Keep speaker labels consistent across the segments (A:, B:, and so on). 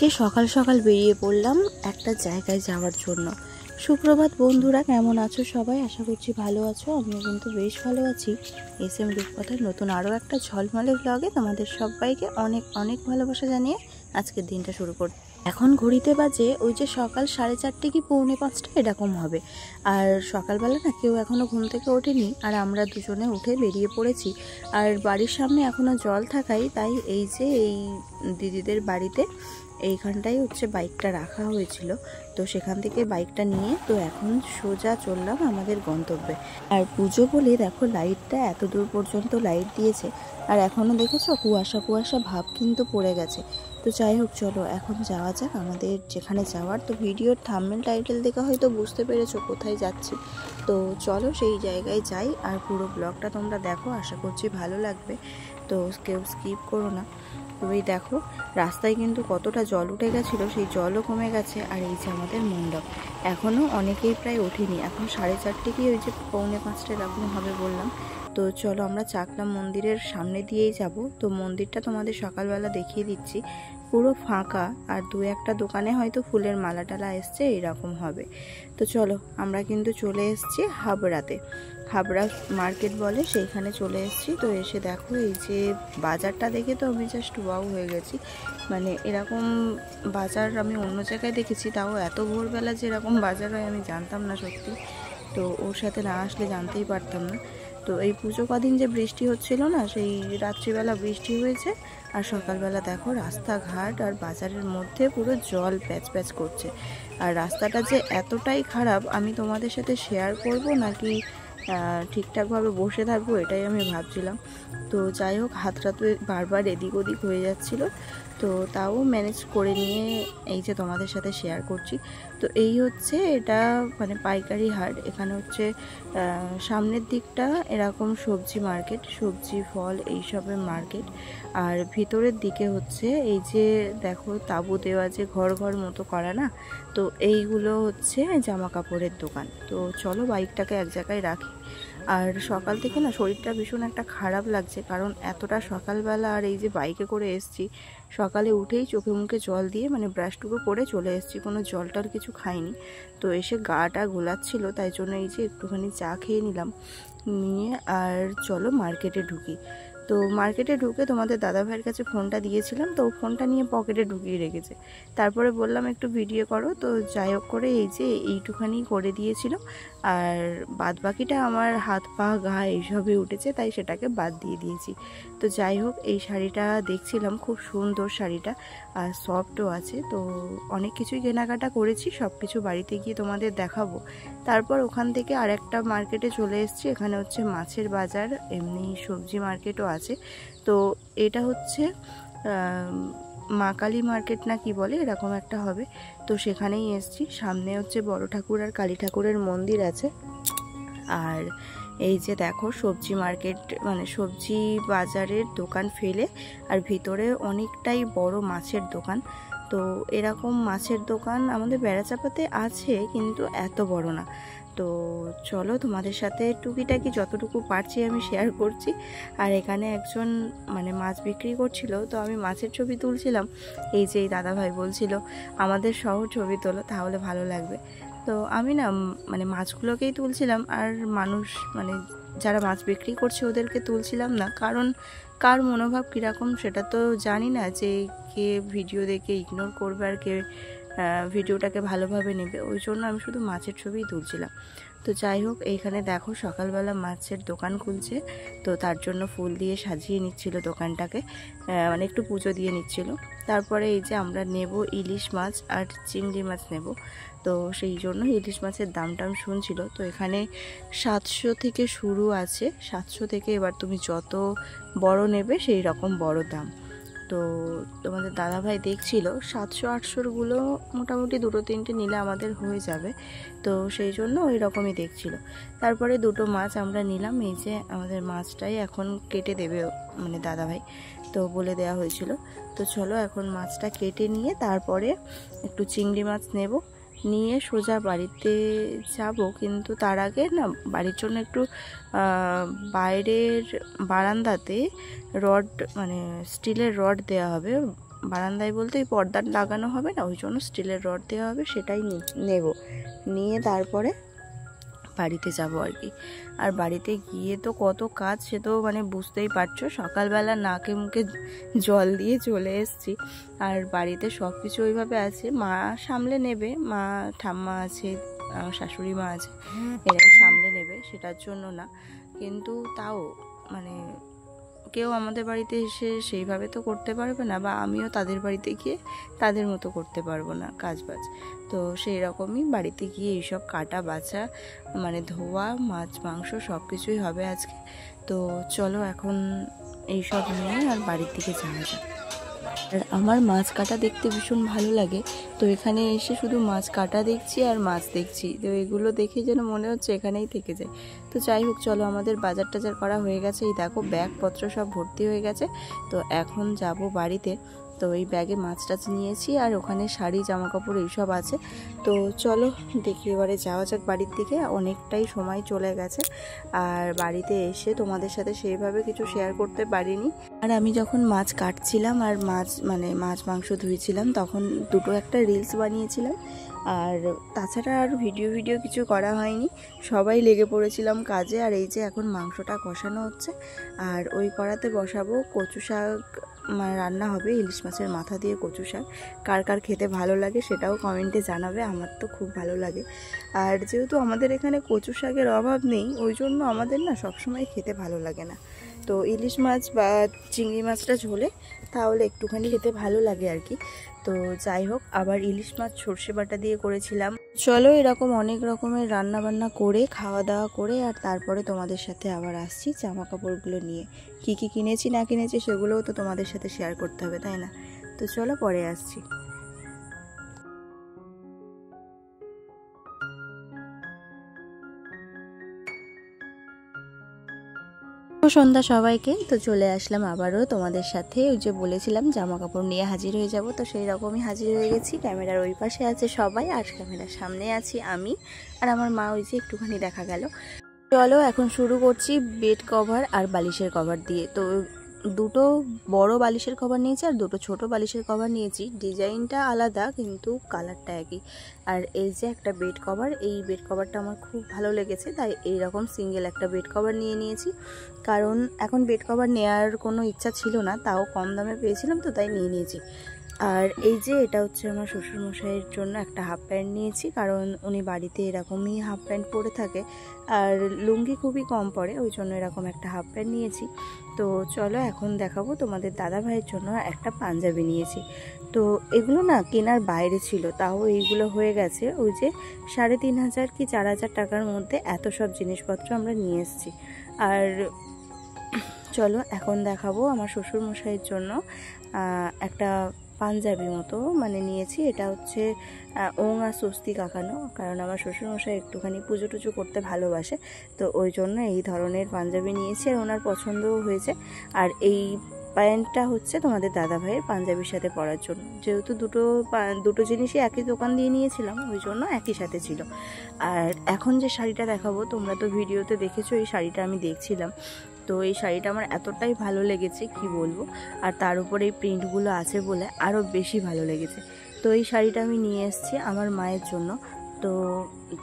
A: আজকে সকাল সকাল বেরিয়ে পড়লাম একটা জায়গায় যাওয়ার জন্য। সুপ্রভাত বন্ধুরা, কেমন আছো সবাই? আশা করছি ভালো আছো। আমিও কিন্তু বেশ ভালো আছি। SM রূপকথার নতুন আরও একটা ঝলমলে ব্লগে তোমাদের সবাইকে অনেক অনেক ভালোবাসা জানিয়ে আজকের দিনটা শুরু করছি। এখন ঘড়িতে বাজে ওই যে সকাল 4:30 কি 4:45 এরকম হবে। আর সকালবেলা না কেউ এখনও ঘুম থেকে ওঠেনি, আর আমরা দুজনে উঠে বেরিয়ে পড়েছি। আর বাড়ির সামনে এখনও জল থাকাই তাই এই যে এই দিদিদের বাড়িতে এইখানটাই হচ্ছে বাইকটা রাখা হয়েছিল, তো সেখান থেকে বাইকটা নিয়ে তো এখন সোজা চললাম আমাদের গন্তব্যে। আর পুজো বলে দেখো লাইটটা এত দূর পর্যন্ত লাইট দিয়েছে, আর এখনও দেখেছো কুয়াশা কুয়াশা ভাব কিন্তু পড়ে গেছে। তো যাই হোক, চলো এখন যাওয়া যাক আমাদের যেখানে যাওয়ার। তো ভিডিওর থাম্বনেল টাইটেল দেখে হয়তো বুঝতে পেরেছো কোথায় যাচ্ছি। তো চলো সেই জায়গায় যাই, আর পুরো ব্লগটা তোমরা দেখো, আশা করছি ভালো লাগবে। তো কেউ স্কিপ করো না। তো এই দেখো রাস্তায় কিন্তু কতটা জল উঠে গেছিলো, সেই জলও কমে গেছে। আর এই যে আমাদের মণ্ডপ, এখনও অনেকেই প্রায় ওঠেনি, এখন 4:30 কি ওই যে 4:45 এরকম হবে বললাম। তো চলো আমরা চাকলা মন্দিরের সামনে দিয়েই যাব। তো মন্দিরটা তোমাদের সকালবেলা দেখিয়ে দিচ্ছি, পুরো ফাঁকা, আর দু একটা দোকানে হয়তো ফুলের মালা টালা এসছে এরকম হবে। তো চলো আমরা কিন্তু চলে এসেছি হাবড়াতে, হাবড়া মার্কেট বলে, সেইখানে চলে এসেছি। তো এসে দেখো এই যে বাজারটা দেখে তো আমি জাস্ট ওয়াও হয়ে গেছি। মানে এরকম বাজার আমি অন্য জায়গায় দেখেছি, তাও এত ভোরবেলা যে এরকম বাজার হয় আমি জানতাম না সত্যি। তো ওর সাথে না আসলে জানতেই পারতাম না। তো এই পুজো কদিন যে বৃষ্টি হচ্ছিল না, সেই রাত্রিবেলা বৃষ্টি হয়েছে, আর সকালবেলা দেখো রাস্তাঘাট আর বাজারের মধ্যে পুরো জল প্যাচ প্যাচ করছে। আর রাস্তাটা যে এতটাই খারাপ আমি তোমাদের সাথে শেয়ার করব নাকি ঠিকঠাকভাবে বসে থাকবো এটাই আমি ভাবছিলাম। তো যাই হোক, হাতটা তো বারবার এদিক ওদিক হয়ে যাচ্ছিল, তো তাও ম্যানেজ করে নিয়ে এই যে তোমাদের সাথে শেয়ার করছি। তো এই হচ্ছে এটা মানে পাইকারি হাট। এখানে হচ্ছে সামনের দিকটা এরকম সবজি মার্কেট, সবজি ফল এইসবের মার্কেট, আর ভিতরের দিকে হচ্ছে এই যে দেখো তাঁবু দেওয়া যে ঘর ঘর মতো করা না, তো এইগুলো হচ্ছে জামা কাপড়ের দোকান। তো চলো বাইকটাকে এক জায়গায় রাখি। আর সকাল থেকে না শরীরটা ভীষণ একটা খারাপ লাগছে, কারণ এতটা সকালবেলা, আর এই যে বাইকে করে এসছি, সকালে উঠেই চোখে মুখে জল দিয়ে মানে ব্রাশটুকু করে চলে এসেছি, কোনো জল টল কিছু খাইনি। তো এসে গাটা গোলাচ্ছিল, তাই জন্য এই যে একটুখানি চা খেয়ে নিলাম, নিয়ে আর চলো মার্কেটে ঢুকি। তো মার্কেটে ঢুকে তোমাদের দাদাভাইয়ের কাছে ফোনটা দিয়েছিলাম, তো ফোনটা নিয়ে পকেটে ঢুকিয়ে রেখেছে। তারপরে বললাম একটু ভিডিও করো, তো যাই হোক করে এই যে এইটুখানি করে দিয়েছিল, আর বাদ বাকিটা আমার হাত পা গা এইসবই উঠেছে, তাই সেটাকে বাদ দিয়ে দিয়েছি। তো যাই হোক, এই শাড়িটা দেখছিলাম, খুব সুন্দর শাড়িটা, আর সফটও আছে। তো অনেক কিছুই কেনাকাটা করেছি, সব কিছু বাড়িতে গিয়ে তোমাদের দেখাবো। তারপর ওখান থেকে আরেকটা মার্কেটে চলে এসেছি, এখানে হচ্ছে মাছের বাজার, এমনি সবজি মার্কেটও আছে। তো এটা হচ্ছে মা কালী মার্কেট না কি বলে এরকম একটা হবে। তো সেখানেই এসেছি, সামনে হচ্ছে বড় ঠাকুর আর কালী ঠাকুরের মন্দির আছে। আর এই যে দেখো সবজি মার্কেট মানে সবজি বাজারের দোকান ফেলে, আর ভিতরে অনেকটাই বড় মাছের দোকান। তো এরকম মাছের দোকান আমাদের বেড়াচাপাতে আছে, কিন্তু এত বড় না। তো চলো তোমাদের সাথে টুকিটাকি যতটুকু পারছি আমি শেয়ার করছি। আর এখানে একজন মানে মাছ বিক্রি করছিল, তো আমি মাছের ছবি তুলছিলাম। এই যে এই দাদাভাই বলছিল আমাদের সহ ছবি তোলো তাহলে ভালো লাগবে। তো আমি না মানে মাছগুলোকেই তুলছিলাম, আর মানুষ মানে যারা মাছ বিক্রি করছে ওদেরকে তুলছিলাম না, কারণ কার মনোভাব কীরকম সেটা তো জানি না, যে কে ভিডিও দেখে ইগনোর করবে আর কে ভিডিওটাকে ভালোভাবে নেবে, ওই জন্য আমি শুধু মাছের ছবিই তুলছিলাম। তো যাই হোক, এইখানে দেখো সকালবেলা মাছের দোকান খুলছে, তো তার জন্য ফুল দিয়ে সাজিয়ে নিচ্ছিল দোকানটাকে, মানে একটু পুজো দিয়ে নিচ্ছিল। তারপরে এই যে আমরা নেব ইলিশ মাছ আর চিংড়ি মাছ নেব, তো সেই জন্য ইলিশ মাছের দামটা আমি শুনছিল। তো এখানে 700 থেকে শুরু আছে, 700 থেকে এবার তুমি যত বড় নেবে সেই রকম বড় দাম। তো তোমাদের দাদাভাই দেখছিল 700-800গুলো মোটামুটি 2-3টে নিলে আমাদের হয়ে যাবে, তো সেই জন্য ওই রকমই দেখছিল। তারপরে দুটো মাছ আমরা নিলাম, এই যে আমাদের মাছটাই এখন কেটে দেবে মানে দাদাভাই, তো বলে দেওয়া হয়েছিল। তো চলো এখন মাছটা কেটে নিয়ে তারপরে একটু চিংড়ি মাছ নেব, নিয়ে সোজা বাড়িতে যাব। কিন্তু তার আগে না বাড়ির জন্য একটু বাইরের বারান্দাতে রড মানে স্টিলের রড দেওয়া হবে বারান্দায় বলতে ওই পর্দা লাগানো হবে না, ওই জন্য স্টিলের রড দেওয়া হবে, সেটাই নেব, নিয়ে তারপরে বাড়িতে যাব আর কি। আর বাড়িতে গিয়ে তো কত কাজ, সে তো মানে বুঝতেই পারছো, সকালবেলা নাকে মুখে জল দিয়ে চলে এসেছি। আর বাড়িতে সব কিছু ওইভাবে আছে, মা সামলে নেবে, মা ঠাম্মা আছে, শাশুড়ি মা আছে, এরাই সামলে নেবে, সেটার জন্য না, কিন্তু তাও মানে কেউ আমাদের বাড়িতে এসে সেইভাবে তো করতে পারবে না, বা আমিও তাদের বাড়িতে গিয়ে তাদের মতো করতে পারবো না কাজবাজ। তো সেই রকমই বাড়িতে গিয়ে এইসব কাটা বাছা মানে ধোয়া, মাছ মাংস সব কিছুই হবে আজকে। তো চলো এখন এইসব নিয়ে আর বাড়ির দিকে যাওয়া যাক। আর আমার মাছ কাটা দেখতে ভীষণ ভালো লাগে, তো এখানে এসে শুধু মাছ কাটা দেখছি আর মাছ দেখছি, তো এগুলো দেখে যেন মনে হচ্ছে এখানেই থেকে যায়। তো যাই হোক, চলো আমাদের বাজার টাজার করা হয়ে গেছে, এই দেখো ব্যাগপত্র সব ভর্তি হয়ে গেছে। তো এখন যাব বাড়িতে, তো এই ব্যাগে মাছ টাছ নিয়েছি, আর ওখানে শাড়ি জামা কাপড় এইসব আছে। তো চলো দেখি এবারে যাওয়া যাক বাড়ির দিকে, অনেকটাই সময় চলে গেছে, আর বাড়িতে এসে তোমাদের সাথে সেইভাবে কিছু শেয়ার করতে পারিনি। আর আমি যখন মাছ কাটছিলাম আর মাছ মাংস ধুয়েছিলাম, তখন দুটো একটা রিলস বানিয়েছিলাম, আর তাছাড়া আর ভিডিও কিছু করা হয়নি, সবাই লেগে পড়েছিলাম কাজে। আর এই যে এখন মাংসটা কষানো হচ্ছে, আর ওই কড়াতে বসাবো কচু শাক রান্না হবে, ইলিশ মাছের মাথা দিয়ে কচু শাক। কার কার খেতে ভালো লাগে সেটাও কমেন্টে জানাবে, আমার তো খুব ভালো লাগে। আর যেহেতু আমাদের এখানে কচু শাকের অভাব নেই, ওই জন্য আমাদের না সবসময় খেতে ভালো লাগে না। তো ইলিশ মাছ বা চিংড়ি মাছটা ঝোলে তাহলে একটুখানি খেতে ভালো লাগে আর কি। তো যাই হোক, আবার ইলিশ মাছ সর্ষে বাটা দিয়ে করেছিলাম। চলো এরকম অনেক রকমের রান্না বান্না করে খাওয়া দাওয়া করে আর তারপরে তোমাদের সাথে আবার আসছি জামা কাপড়গুলো নিয়ে। কি কি কিনেছি না কিনেছি সেগুলোও তো তোমাদের সাথে শেয়ার করতে হবে, তাই না? তো চলো পরে আসছি। সন্ধ্যা সবাইকে, তো চলে আসলাম আবারও তোমাদের সাথে। ওই যে বলেছিলাম জামা কাপড় নিয়ে হাজির হয়ে যাব, তো সেই রকমই হাজির হয়ে গেছি। ক্যামেরার ওই পাশে আছে সবাই, আর ক্যামেরার সামনে আছি আমি আর আমার মা, ওই যে একটুখানি দেখা গেল। চলো এখন শুরু করছি বেড কভার আর বালিশের কভার দিয়ে। তো দুটো বড় বালিশের কভার নিয়েছি আর দুটো ছোট বালিশের কভার নিয়েছি, ডিজাইনটা আলাদা কিন্তু কালারটা একই। আর এই যে একটা বেড কভার, এই বেড কভারটা আমার খুব ভালো লেগেছে, তাই এইরকম সিঙ্গেল একটা বেড কভার নিয়ে নিয়েছি। কারণ এখন বেড কভার নেওয়ার কোনো ইচ্ছা ছিল না, তাও কম দামে পেয়েছিলাম তো তাই নিয়ে নিয়েছি। আর এই যে এটা হচ্ছে আমার শ্বশুরমশাইয়ের জন্য একটা হাফ প্যান্ট নিয়েছি, কারণ উনি বাড়িতে এরকমই হাফ প্যান্ট পরে থাকে আর লুঙ্গি খুবই কম পরে, ওই জন্য এরকম একটা হাফ প্যান্ট নিয়েছি। তো চলো এখন দেখাবো তোমাদের দাদা ভাইয়ের জন্য একটা পাঞ্জাবি নিয়েছি। তো এগুলো না কেনার বাইরে ছিল, তাও এইগুলো হয়ে গেছে ওই যে ৩,৫০০ কি ৪,০০০ টাকার মধ্যে এত সব জিনিসপত্র আমরা নিয়ে এসেছি। আর চলো এখন দেখাবো আমার শ্বশুরমশাইয়ের জন্য একটা পাঞ্জাবি মতো মানে নিয়েছি। এটা হচ্ছে ওং আর স্বস্তিক আঁকানো, কারণ আমার শ্বশুরমশাই একটুখানি পুজো টুজো করতে ভালোবাসে, তো ওই জন্য এই ধরনের পাঞ্জাবি নিয়েছি, আর ওনার পছন্দও হয়েছে। আর এই প্যান্টটা হচ্ছে তোমাদের দাদা ভাইয়ের পাঞ্জাবির সাথে পরার জন্য, যেহেতু দুটো জিনিসই একই দোকান দিয়ে নিয়েছিলাম, ওই জন্য একই সাথে ছিল। আর এখন যে শাড়িটা দেখাবো, তোমরা তো ভিডিওতে দেখেছো, এই শাড়িটা আমি দেখছিলাম, তো এই শাড়িটা আমার এতটাই ভালো লেগেছে কি বলবো, আর তার উপরে এই প্রিন্টগুলো আছে বলে আরও বেশি ভালো লেগেছে। তো এই শাড়িটা আমি নিয়ে এসেছি আমার মায়ের জন্য। তো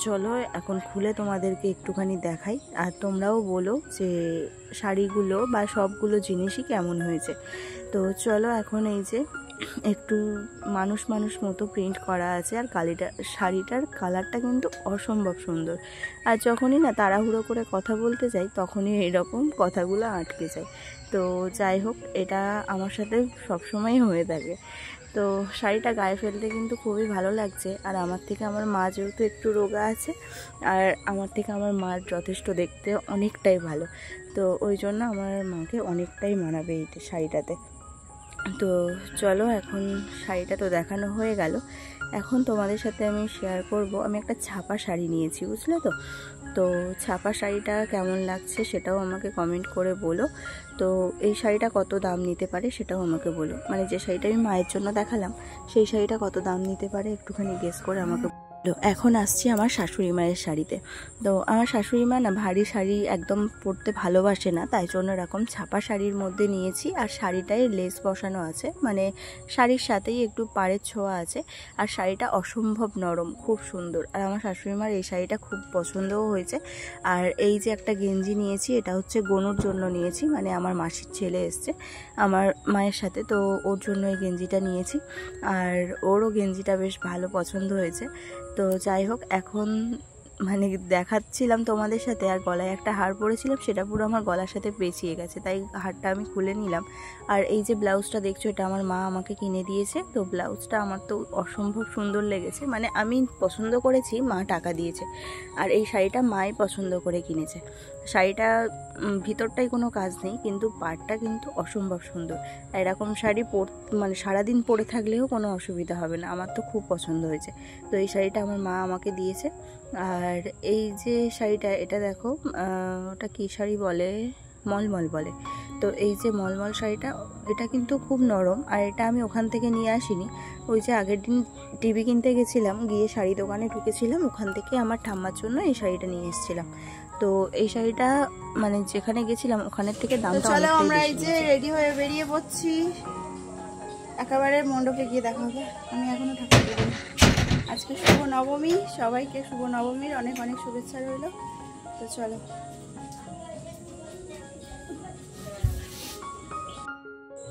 A: চলো এখন খুলে তোমাদেরকে একটুখানি দেখাই, আর তোমরাও বলো যে শাড়িগুলো বা সবগুলো জিনিসই কেমন হয়েছে। তো চলো এখন এই যে একটু মানুষ মতো প্রিন্ট করা আছে, আর শাড়িটার কালারটা কিন্তু অসম্ভব সুন্দর। আর যখনই না তাড়াহুড়ো করে কথা বলতে যাই, তখনই এরকম কথাগুলো আটকে যায়। তো যাই হোক, এটা আমার সাথে সবসময় হয়ে থাকে। তো শাড়িটা গায়ে ফেলতে কিন্তু খুবই ভালো লাগছে, আর আমার থেকে আমার মা যেহেতু একটু রোগা আছে, আর আমার থেকে আমার মার যথেষ্ট দেখতে অনেকটাই ভালো, তো ওই জন্য আমার মাকে অনেকটাই মানাবে এই শাড়িটাতে। তো চলো এখন শাড়িটা তো দেখানো হয়ে গেল, এখন তোমাদের সাথে আমি শেয়ার করব আমি একটা ছাপা শাড়ি নিয়েছি, বুঝলে তো? তো ছাপা শাড়িটা কেমন লাগছে সেটাও আমাকে কমেন্ট করে বলো। তো এই শাড়িটা কত দাম নিতে পারে সেটাও আমাকে বলো, মানে যে শাড়িটা আমি মায়ের জন্য দেখালাম সেই শাড়িটা কত দাম নিতে পারে একটুখানি গেস করে আমাকে। এখন আসছি আমার শাশুড়ি মায়ের শাড়িতে। তো আমার শাশুড়ি মা না ভারী শাড়ি একদম পরতে ভালোবাসে না, তাই জন্য এরকম ছাপা শাড়ির মধ্যে নিয়েছি। আর শাড়িটায় লেস বসানো আছে, মানে শাড়ির সাথেই একটু পাড়ের ছোঁয়া আছে। আর শাড়িটা অসম্ভব নরম, খুব সুন্দর। আর আমার শাশুড়ি মার এই শাড়িটা খুব পছন্দও হয়েছে। আর এই যে একটা গেঞ্জি নিয়েছি, এটা হচ্ছে গনুর জন্য নিয়েছি, মানে আমার মাসির ছেলে এসছে আমার মায়ের সাথে, তো ওর জন্য এই গেঞ্জিটা নিয়েছি। আর ওরও গেঞ্জিটা বেশ ভালো পছন্দ হয়েছে। তো যাই হোক, এখন মানে দেখাচ্ছিলাম তোমাদের সাথে, আর গলায় একটা হার পরেছিলাম, সেটা পুরো আমার গলার সাথে পেঁচিয়ে গেছে, তাই হারটা আমি খুলে নিলাম। আর এই যে ব্লাউজটা দেখছো, এটা আমার মা আমাকে কিনে দিয়েছে। তো ব্লাউজটা আমার তো অসম্ভব সুন্দর লেগেছে, মানে আমি পছন্দ করেছি, মা টাকা দিয়েছে। আর এই শাড়িটা মাই পছন্দ করে কিনেছে। শাড়িটা ভিতরটাই কোনো কাজ নেই, কিন্তু পাড়টা কিন্তু অসম্ভব সুন্দর। এরকম শাড়ি মানে সারাদিন পরে থাকলেও কোনো অসুবিধা হবে না, আমার তো খুব পছন্দ হয়েছে। তো এই শাড়িটা আমার মা আমাকে দিয়েছে। আর এই যে শাড়িটা, এটা দেখো, ওটা কী শাড়ি বলে, মলমল বলে। তো এই যে মলমল শাড়িটা, এটা কিন্তু খুব নরম। আর এটা আমি ওখান থেকে নিয়ে আসিনি, ওই যে আগের দিন টিভি কিনতে গেছিলাম, গিয়ে শাড়ি দোকানে ঢুকেছিলাম, ওখান থেকে আমার ঠাম্মার জন্য এই শাড়িটা নিয়ে এসেছিলাম। তো এই শাড়িটা মানে যেখানে গেছিলাম ওখানের থেকে দামটা
B: চলো আমরা এই যে রেডি হয়ে বেরিয়ে পড়ছি, একেবারে মণ্ডপে গিয়ে দেখা হবে। আমি এখনো ঠাকুর দেবো। আজকে শুভ নবমী, সবাইকে শুভ নবমীর অনেক অনেক শুভেচ্ছা রইল। তো চলো।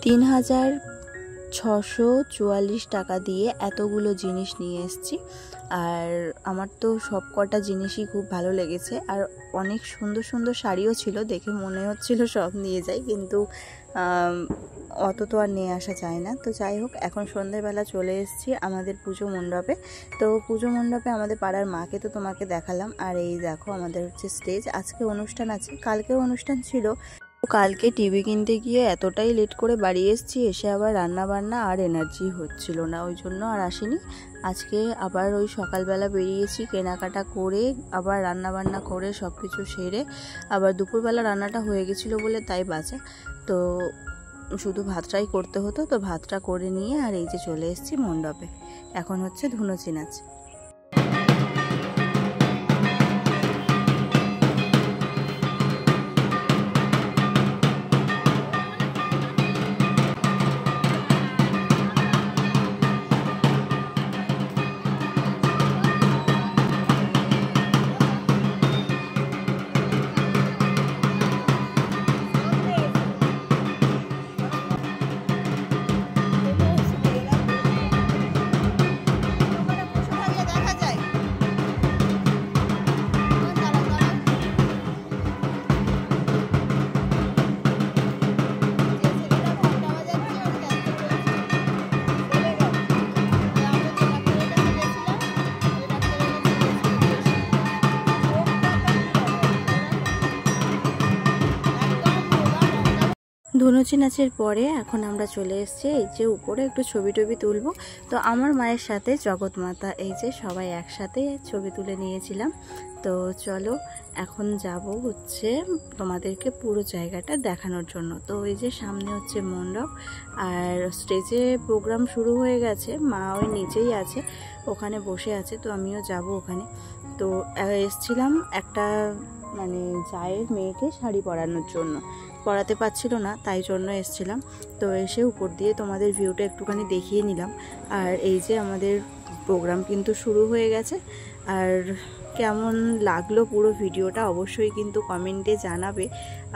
A: 3644 টাকা দিয়ে এতগুলো জিনিস নিয়ে এসেছি। আর আমার তো সব কটা জিনিসই খুব ভালো লেগেছে। আর অনেক সুন্দর সুন্দর শাড়িও ছিল, দেখে মনে হচ্ছিল সব নিয়ে যাই, কিন্তু অত তো আর নিয়ে আসা যায় না। তো যাই হোক, এখন সন্ধ্যেবেলা চলে এসেছি আমাদের পুজো মণ্ডপে। তো পুজো মণ্ডপে আমাদের পাড়ার মাকে তো তোমাকে দেখালাম। আর এই দেখো আমাদের হচ্ছে স্টেজ, আজকে অনুষ্ঠান আছে, কালকেও অনুষ্ঠান ছিল। কালকে টিভি কিনতে গিয়ে এতটাই লেট করে বাড়ি এসেছি, এসে আবার রান্না বান্না আর এনার্জি হচ্ছিল না, ওই জন্য আর আসিনি। আজকে আবার ওই সকালবেলা বেরিয়েছি কেনাকাটা করে, আবার রান্না বান্না করে সব কিছু সেরে, আবার দুপুরবেলা রান্নাটা হয়ে গেছিলো বলে তাই বাঁচা, তো শুধু ভাতটাই করতে হতো। তো ভাতটা করে নিয়ে আর এই যে চলে এসেছি মণ্ডপে। এখন হচ্ছে ধুনুচি নাচ। ধুনুচি নাচের পরে এখন আমরা চলে এসেছি এই যে উপরে একটু ছবি টবি তুলবো। তো আমার মায়ের সাথে জগৎমাতা, এই যে সবাই একসাথে ছবি তুলে নিয়েছিলাম। তো চলো এখন যাব হচ্ছে তোমাদেরকে পুরো জায়গাটা দেখানোর জন্য। তো এই যে সামনে হচ্ছে মণ্ডপ, আর স্টেজে প্রোগ্রাম শুরু হয়ে গেছে, মা ওই নিচেই আছে, ওখানে বসে আছে। তো আমিও যাব ওখানে। তো এসছিলাম একটা মানে জায়ের মেয়েকে শাড়ি পরানোর জন্য, পরাতে পারছিল না, তাই জন্য এসছিলাম। তো এসে উপর দিয়ে তোমাদের ভিউটা একটুখানি দেখিয়ে নিলাম। আর এই যে আমাদের প্রোগ্রাম কিন্তু শুরু হয়ে গেছে। আর কেমন লাগলো পুরো ভিডিওটা অবশ্যই কিন্তু কমেন্টে জানাবে।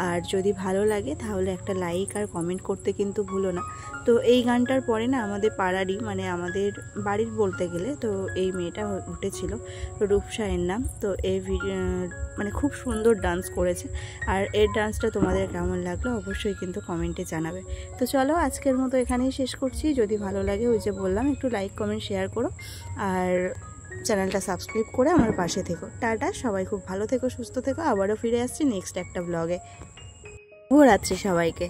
A: আর যদি ভালো লাগে তাহলে একটা লাইক আর কমেন্ট করতে কিন্তু ভুলো না। তো এই গানটার পরে না আমাদের পাড়ারই, মানে আমাদের বাড়ির বলতে গেলে, তো এই মেয়েটা উঠেছিল, রূপসায়ের নাম। তো এই মানে খুব সুন্দর ডান্স করেছে। আর এর ডান্সটা তোমাদের কেমন লাগলো অবশ্যই কিন্তু কমেন্টে জানাবে। তো চলো আজকের মতো এখানেই শেষ করছি। যদি ভালো লাগে, ওই যে বললাম, একটু লাইক কমেন্ট শেয়ার করো, আর চ্যানেলটা সাবস্ক্রাইব করে আমার পাশে থেকো। টাটা, সবাই খুব ভালো থেকো, সুস্থ থেকো। আবারও ফিরে আসছি নেক্সট একটা ব্লগে। শুভরাত্রি সবাইকে।